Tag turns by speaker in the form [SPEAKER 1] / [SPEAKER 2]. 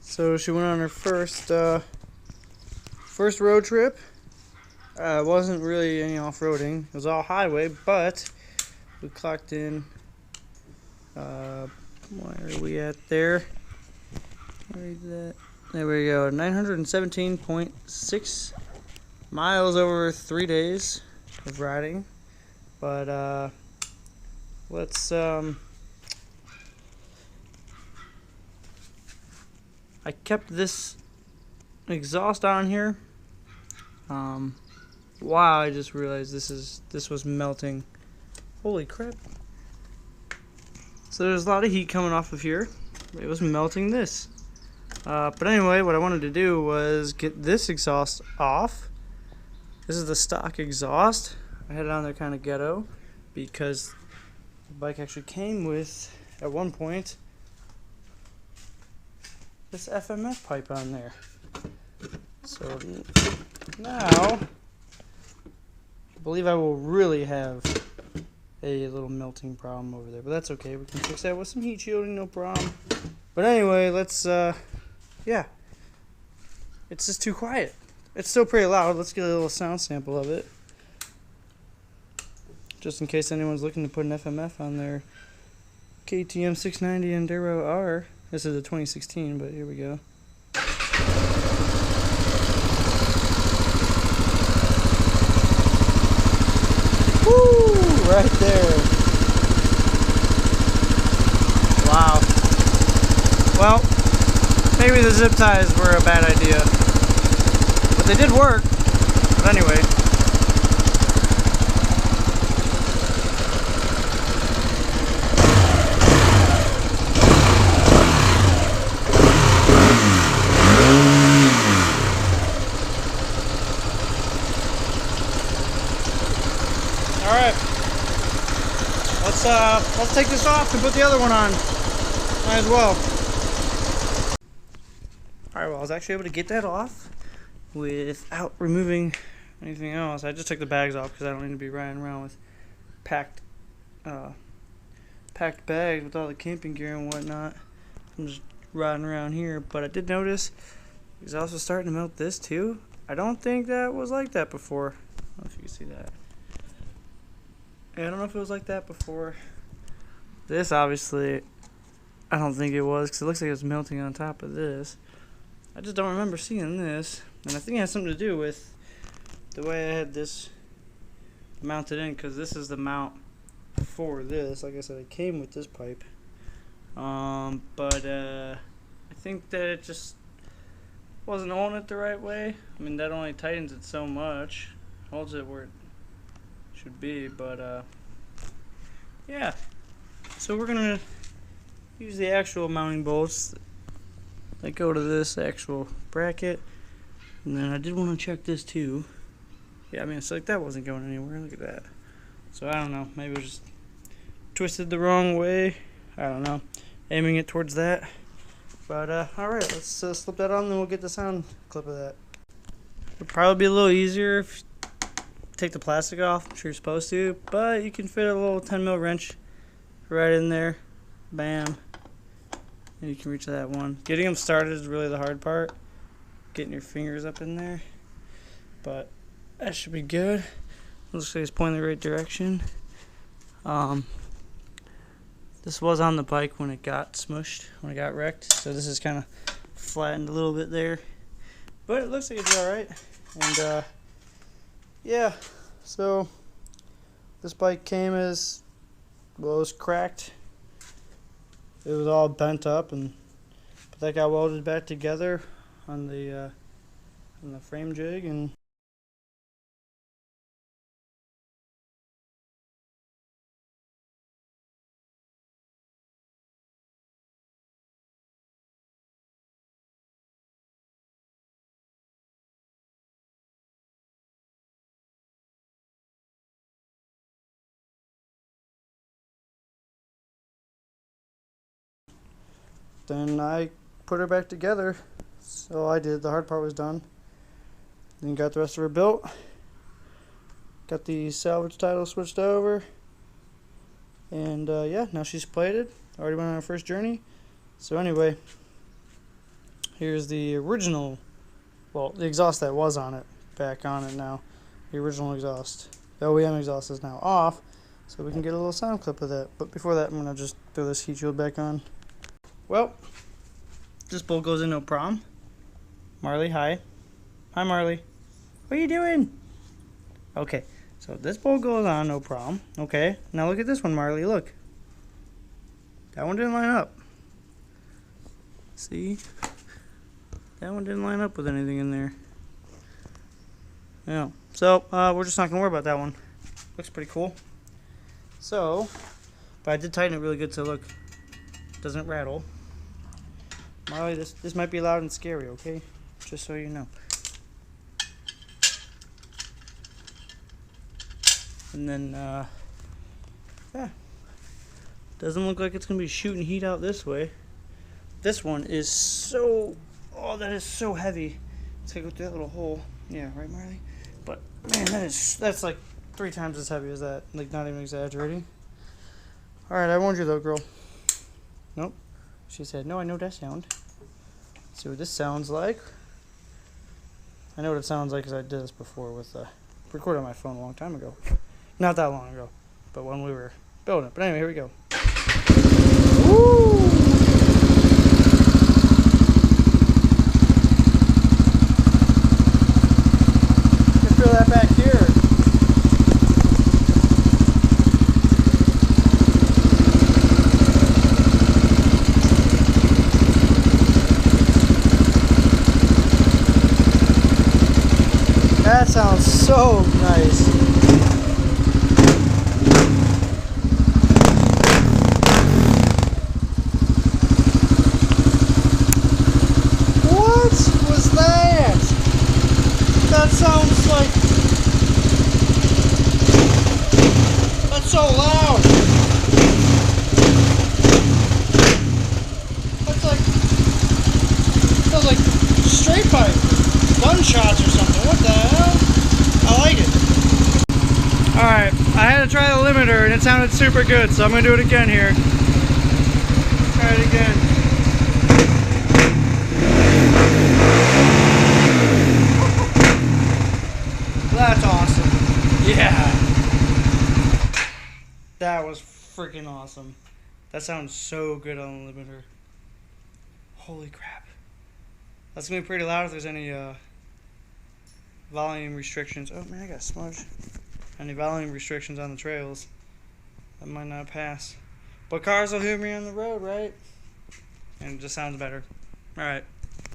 [SPEAKER 1] So she went on her first road trip. It wasn't really any off-roading. It was all highway, but we clocked in. Where are we at there? Where is that? There we go. 917.6 miles over 3 days of riding. But let's I kept this exhaust on here. Wow, I just realized this was melting. Holy crap. So there's a lot of heat coming off of here. It was melting this. But anyway, what I wanted to do was get this exhaust off. This is the stock exhaust. I had it on there kind of ghetto because the bike actually came with, at one point, this FMF pipe on there. So now, I believe I will really have a little melting problem over there, but that's okay. We can fix that with some heat shielding, no problem. But anyway, let's, yeah. It's just too quiet. It's still pretty loud. Let's get a little sound sample of it. Just in case anyone's looking to put an FMF on their KTM 690 Enduro R. This is a 2016, but here we go. Woo! Right there. Wow. Well, maybe the zip ties were a bad idea. But they did work. But anyway. Alright, let's take this off and put the other one on. Might as well. Alright, well, I was actually able to get that off without removing anything else. I just took the bags off because I don't need to be riding around with packed bags with all the camping gear and whatnot. I'm just riding around here, but I did notice the exhaust was starting to melt this too. I don't think that was like that before. I don't know if you can see that. I don't know if it was like that before. This obviously, I don't think it was because it looks like it was melting on top of this. I just don't remember seeing this, and I think it has something to do with the way I had this mounted in, because this is the mount for this. Like I said, it came with this pipe, but I think that it just wasn't holding it the right way. I mean, that only tightens it so much, holds it where it should be, but yeah. So we're gonna use the actual mounting bolts that go to this actual bracket, and then I did want to check this too. Yeah, I mean, it's like that wasn't going anywhere. Look at that. So I don't know, maybe it was just twisted the wrong way. I don't know, aiming it towards that. But alright, let's slip that on, and then we'll get the sound clip of that. It'll probably be a little easier if take the plastic off. I'm sure you're supposed to, but you can fit a little 10mm wrench right in there. Bam, and you can reach that one. Getting them started is really the hard part, getting your fingers up in there, but that should be good. Looks like it's pointing the right direction. This was on the bike when it got smushed, when it got wrecked, so this is kind of flattened a little bit there, but it looks like it's alright. And yeah, so this bike came as, well, it was cracked. It was all bent up, but that got welded back together on the frame jig, and then I put her back together. So I did, the hard part was done. Then got the rest of her built. Got the salvage title switched over. And yeah, now she's plated. Already went on our first journey. So anyway, here's the original, well, the exhaust that was on it, back on it now. The original exhaust. The OEM exhaust is now off, so we can get a little sound clip of that. But before that, I'm going to just throw this heat shield back on. Well, this bolt goes in no problem. Marley, hi. Hi, Marley. What are you doing? Okay, so this bolt goes on, no problem. Okay, now look at this one, Marley, look. That one didn't line up. See? That one didn't line up with anything in there. Yeah, so we're just not going to worry about that one. Looks pretty cool. So, but I did tighten it really good so look, it doesn't rattle. Marley, this might be loud and scary, okay? Just so you know. And then, yeah. Doesn't look like it's going to be shooting heat out this way. This one is so, oh, that is so heavy. It's going to go through that little hole. Yeah, right, Marley? But, man, that's like 3 times as heavy as that. Like, not even exaggerating. Alright, I warned you though, girl. Nope. She said, no, I know that sound. Let's see what this sounds like. I know what it sounds like because I did this before with, recorded on my phone a long time ago. Not that long ago, but when we were building it. But anyway, here we go. Woo! Just feel that back here. That sounds so nice. What was that? That sounds like... That's so loud. That's like... Sounds like straight pipe. Gunshots or something. What the hell? I like it. Alright, I had to try the limiter and it sounded super good, so I'm going to do it again here. Try it again. That's awesome. Yeah. That was freaking awesome. That sounds so good on the limiter. Holy crap. That's going to be pretty loud if there's any volume restrictions. Oh man, I got a smudge. Any volume restrictions on the trails. That might not pass. But cars will hear me on the road, right? And it just sounds better. Alright.